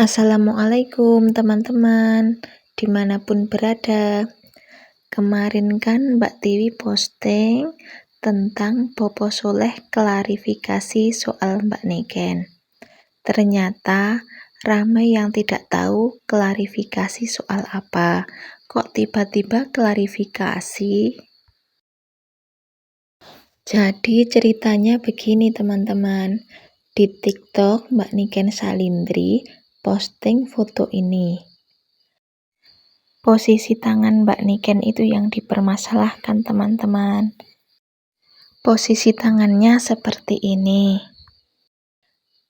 Assalamualaikum teman-teman, dimanapun berada. Kemarin kan Mbak Tiwi posting tentang Bopo Soleh klarifikasi soal Mbak Niken. Ternyata ramai yang tidak tahu klarifikasi soal apa. Kok tiba-tiba klarifikasi? Jadi ceritanya begini teman-teman. Di TikTok Mbak Niken Salindri posting foto ini. Posisi tangan Mbak Niken itu yang dipermasalahkan teman-teman. Posisi tangannya seperti ini.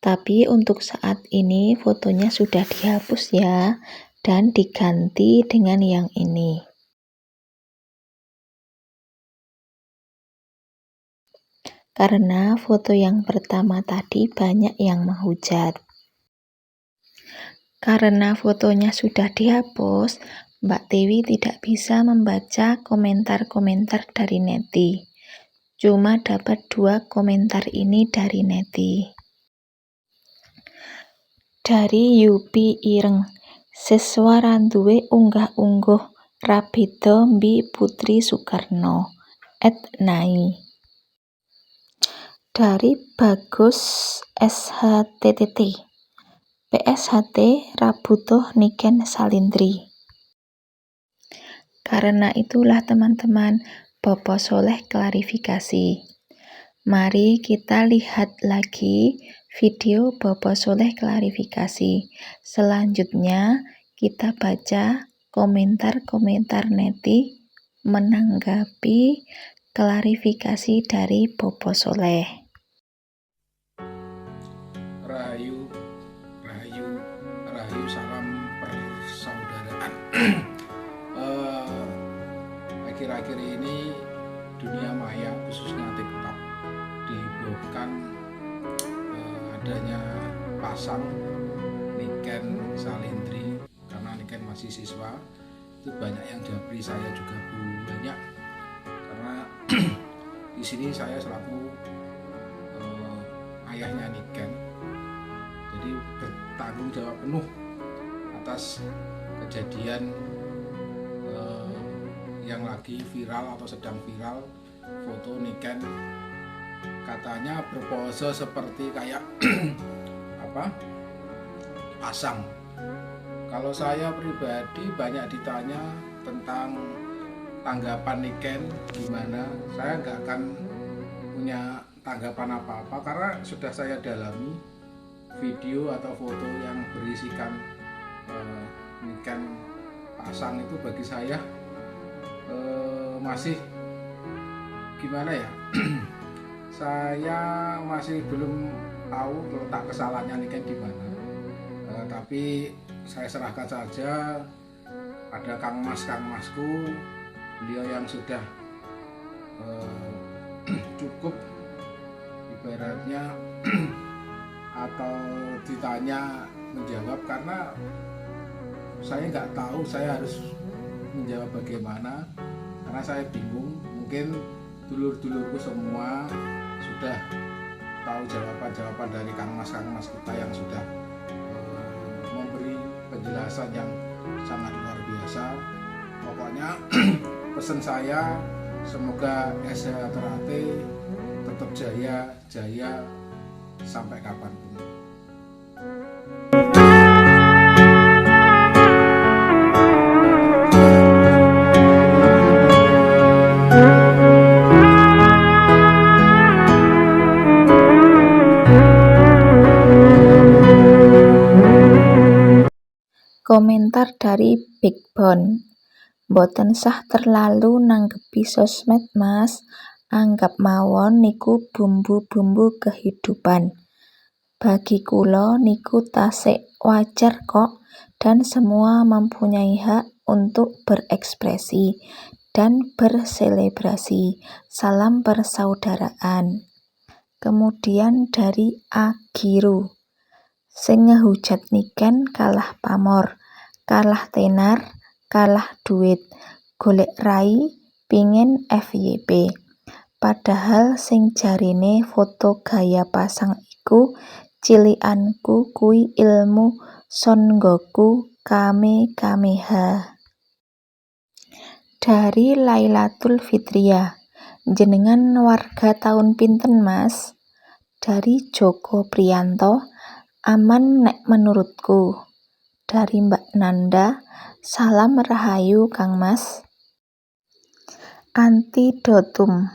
Tapi untuk saat ini fotonya sudah dihapus ya, dan diganti dengan yang ini. Karena foto yang pertama tadi banyak yang menghujat. Karena fotonya sudah dihapus, Mbak Tiwi tidak bisa membaca komentar-komentar dari neti. Cuma dapat 2 komentar ini dari neti. Dari Yupi Ireng, siswa randuwe unggah-ungguh Rabido Mbi Putri Soekarno @nai. Dari Bagus SHTTT, PSHT Rabutuh Niken Salindri. Karena itulah teman-teman, Bopo Soleh klarifikasi. Mari kita lihat lagi video Bopo Soleh klarifikasi. Selanjutnya kita baca komentar-komentar neti menanggapi klarifikasi dari Bopo Soleh. Rahayu, salam persaudaraan. Akhir-akhir ini dunia maya khususnya TikTok dihebohkan adanya pasang Niken Salindri. Karena Niken masih siswa, itu banyak yang japri, saya juga banyak. Karena di sini saya selaku ayahnya Niken, jadi bertanggung jawab penuh atas kejadian yang lagi viral atau sedang viral, foto Niken katanya berpose seperti kayak pasang. Kalau saya pribadi banyak ditanya tentang tanggapan Niken gimana, saya nggak akan punya tanggapan apa-apa karena sudah saya dalami video atau foto yang berisikan Niken pasang itu bagi saya masih gimana ya saya masih belum tahu letak kesalahannya Niken di mana, tapi saya serahkan saja pada Kang Masku, beliau yang sudah cukup ibaratnya atau ditanya menjawab, karena saya nggak tahu saya harus menjawab bagaimana karena saya bingung. Mungkin dulur-dulurku semua sudah tahu jawaban-jawaban dari Kang Mas kita yang sudah memberi penjelasan yang sangat luar biasa. Pokoknya pesan saya, semoga SHTRAT tetap jaya sampai kapanpun. Komentar dari Bigbone, mboten sah terlalu nanggepi sosmed mas, anggap mawon niku bumbu-bumbu kehidupan. Bagi kula niku tasik wajar kok, dan semua mempunyai hak untuk berekspresi dan berselebrasi. Salam persaudaraan. Kemudian dari Agiru, sing ngehujat Niken kalah pamor, kalah tenar, kalah duit, golek rai, pingin FYP. Padahal sing jarine foto gaya pasang iku cilikanku kui ilmu Son Goku Kamehameha. Dari Lailatul Fitriah. Jenengan warga tahun pinten Mas? Dari Joko Priyanto. Aman nek menurutku. Dari Mbak Nanda. Salam rahayu Kang Mas. Antidotum.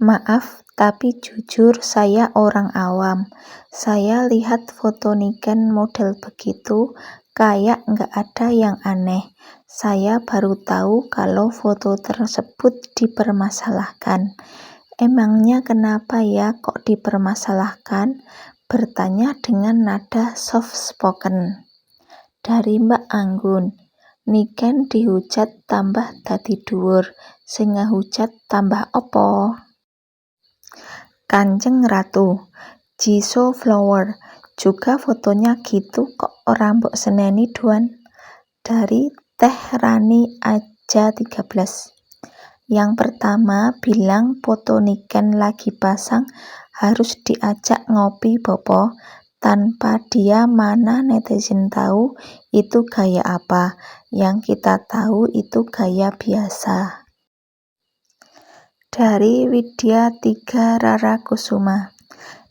Maaf, tapi jujur saya orang awam. Saya lihat foto Niken model begitu, kayak nggak ada yang aneh. Saya baru tahu kalau foto tersebut dipermasalahkan. Emangnya kenapa ya kok dipermasalahkan? Bertanya dengan nada soft spoken. Dari Mbak Anggun. Niken dihujat tambah dadi dhuwur, sing ngehujat tambah opo? Kanjeng Ratu. Jisoo Flower. Juga fotonya gitu kok ora mbok seneni duan. Dari Teh Rani Aja 13. Yang pertama bilang foto Niken lagi pasang harus diajak ngopi bopo. Tanpa dia mana netizen tahu itu gaya apa. Yang kita tahu itu gaya biasa. Dari Widya 3 Rara Kusuma.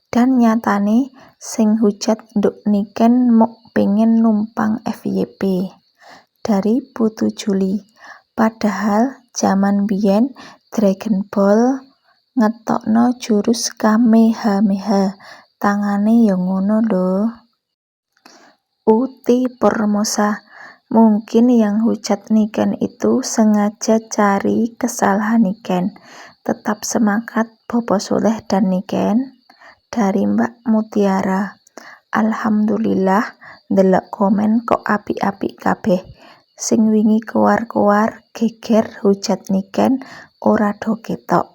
Dan nyatane sing hujat nduk Niken mok pengen numpang FYP. Dari Putu Juli. Padahal zaman biyen Dragon Ball ngetokno jurus Kamehameha. Tangane yang ngono lho. Uti Pormosa. Mungkin yang hujat Niken itu sengaja cari kesalahan Niken. Tetap semangat Bobo Soleh dan Niken. Dari Mbak Mutiara. Alhamdulillah ndelok komen kok apik-apik kabeh. Sing wingi keluar-keluar geger hujat Niken ora do ketok.